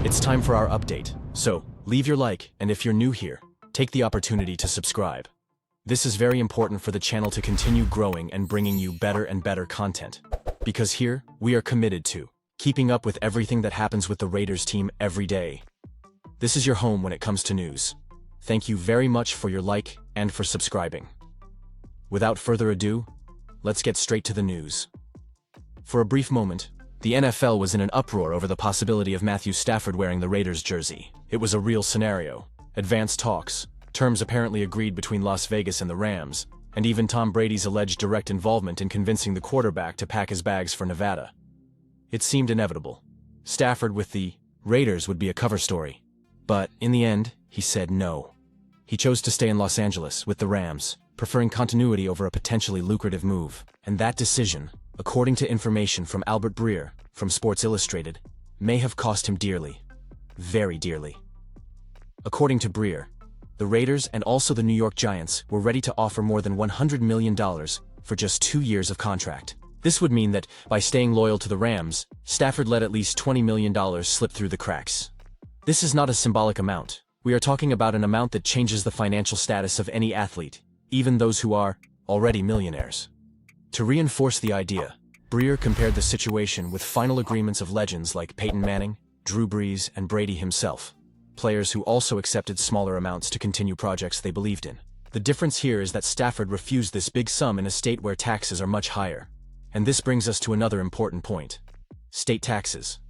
It's time for our update, so leave your like, and if you're new here, take the opportunity to subscribe. This is very important for the channel to continue growing and bringing you better and better content. Because here, we are committed to keeping up with everything that happens with the Raiders team every day. This is your home when it comes to news. Thank you very much for your like and for subscribing. Without further ado, let's get straight to the news. For a brief moment, the NFL was in an uproar over the possibility of Matthew Stafford wearing the Raiders jersey. It was a real scenario. Advanced talks, terms apparently agreed between Las Vegas and the Rams, and even Tom Brady's alleged direct involvement in convincing the quarterback to pack his bags for Nevada. It seemed inevitable. Stafford with the Raiders would be a cover story. But, in the end, he said no. He chose to stay in Los Angeles with the Rams, preferring continuity over a potentially lucrative move. And that decision, according to information from Albert Breer, from Sports Illustrated, may have cost him dearly. Very dearly. According to Breer, the Raiders and also the New York Giants were ready to offer more than $100 million for just 2 years of contract. This would mean that, by staying loyal to the Rams, Stafford let at least $20 million slip through the cracks. This is not a symbolic amount. We are talking about an amount that changes the financial status of any athlete, even those who are already millionaires. To reinforce the idea, Breer compared the situation with final agreements of legends like Peyton Manning, Drew Brees, and Brady himself, players who also accepted smaller amounts to continue projects they believed in. The difference here is that Stafford refused this big sum in a state where taxes are much higher. And this brings us to another important point: state taxes.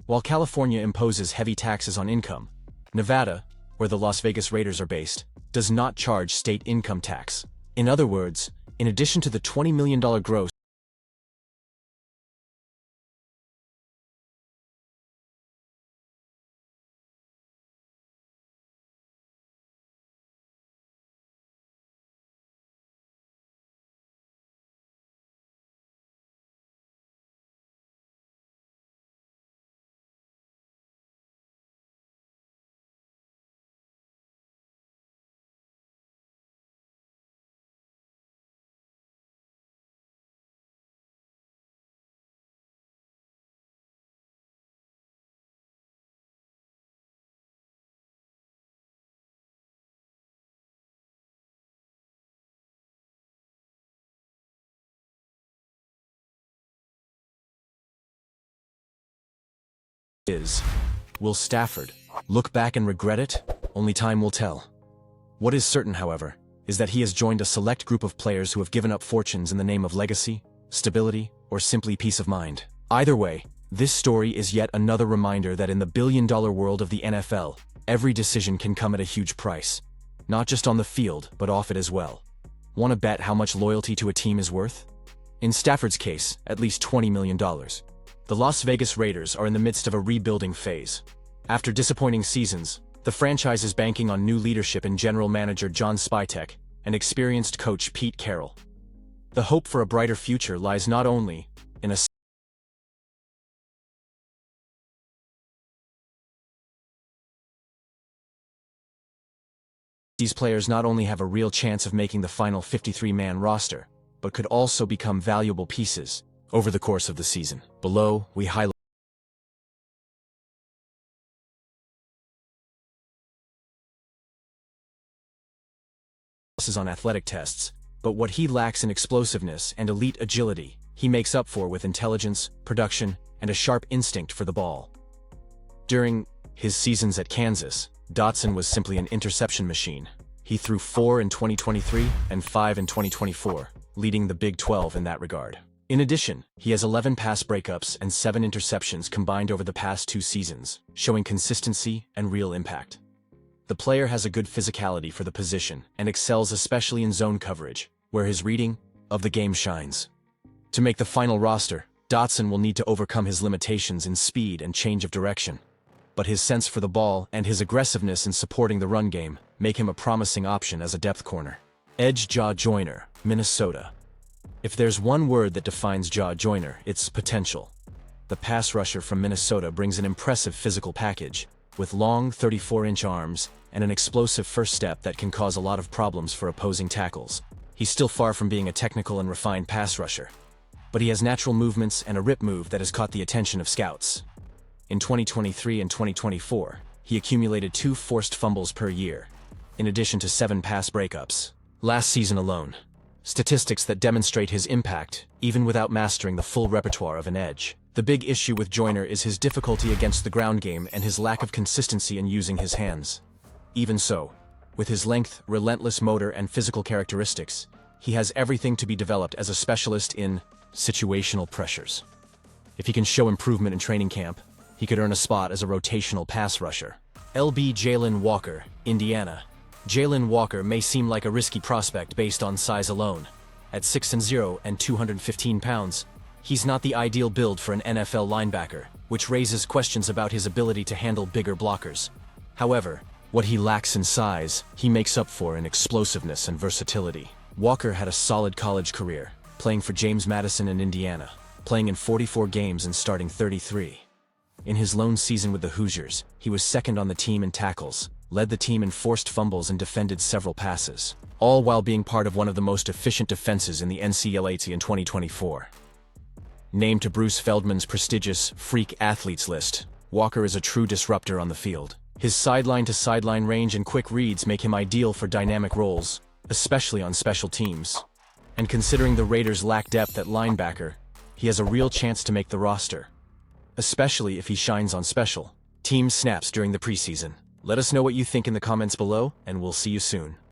While California imposes heavy taxes on income, Nevada, where the Las Vegas Raiders are based, does not charge state income tax. In other words, in addition to the $20 million gross, will Stafford look back and regret it? Only time will tell. What is certain, however, is that he has joined a select group of players who have given up fortunes in the name of legacy, stability, or simply peace of mind. Either way, this story is yet another reminder that in the billion-dollar world of the NFL, every decision can come at a huge price. Not just on the field, but off it as well. Want to bet how much loyalty to a team is worth? In Stafford's case, at least $20 million. The Las Vegas Raiders are in the midst of a rebuilding phase. After disappointing seasons, the franchise is banking on new leadership in general manager John Spytek and experienced coach Pete Carroll. The hope for a brighter future lies not only in these players not only have a real chance of making the final 53-man roster, but could also become valuable pieces over the course of the season. Below, we highlight on athletic tests, but what he lacks in explosiveness and elite agility, he makes up for with intelligence, production, and a sharp instinct for the ball. During his seasons at Kansas, Dotson was simply an interception machine. He threw 4 in 2023 and 5 in 2024, leading the Big 12 in that regard. In addition, he has 11 pass breakups and 7 interceptions combined over the past 2 seasons, showing consistency and real impact. The player has a good physicality for the position and excels especially in zone coverage, where his reading of the game shines. To make the final roster, Dotson will need to overcome his limitations in speed and change of direction. But his sense for the ball and his aggressiveness in supporting the run game make him a promising option as a depth corner. Edge Jaw Joyner, Minnesota. If there's one word that defines Jaw Joyner, it's potential. The pass rusher from Minnesota brings an impressive physical package, with long 34-inch arms and an explosive first step that can cause a lot of problems for opposing tackles. He's still far from being a technical and refined pass rusher, but he has natural movements and a rip move that has caught the attention of scouts. In 2023 and 2024, he accumulated 2 forced fumbles per year, in addition to 7 pass breakups. Last season alone, statistics that demonstrate his impact, even without mastering the full repertoire of an edge. The big issue with Joyner is his difficulty against the ground game and his lack of consistency in using his hands. Even so, with his length, relentless motor, and physical characteristics, he has everything to be developed as a specialist in situational pressures. If he can show improvement in training camp, he could earn a spot as a rotational pass rusher. LB Jalen Walker, Indiana. Jalen Walker may seem like a risky prospect based on size alone. At 6'0" and 215 pounds, he's not the ideal build for an NFL linebacker, which raises questions about his ability to handle bigger blockers. However, what he lacks in size, he makes up for in explosiveness and versatility. Walker had a solid college career, playing for James Madison in Indiana, playing in 44 games and starting 33. In his lone season with the Hoosiers, he was second on the team in tackles, led the team in forced fumbles and defended several passes, all while being part of one of the most efficient defenses in the NCAA in 2024. Named to Bruce Feldman's prestigious Freak Athletes list, Walker is a true disruptor on the field. His sideline-to-sideline range and quick reads make him ideal for dynamic roles, especially on special teams. And considering the Raiders lack depth at linebacker, he has a real chance to make the roster, especially if he shines on special team snaps during the preseason. Let us know what you think in the comments below, and we'll see you soon.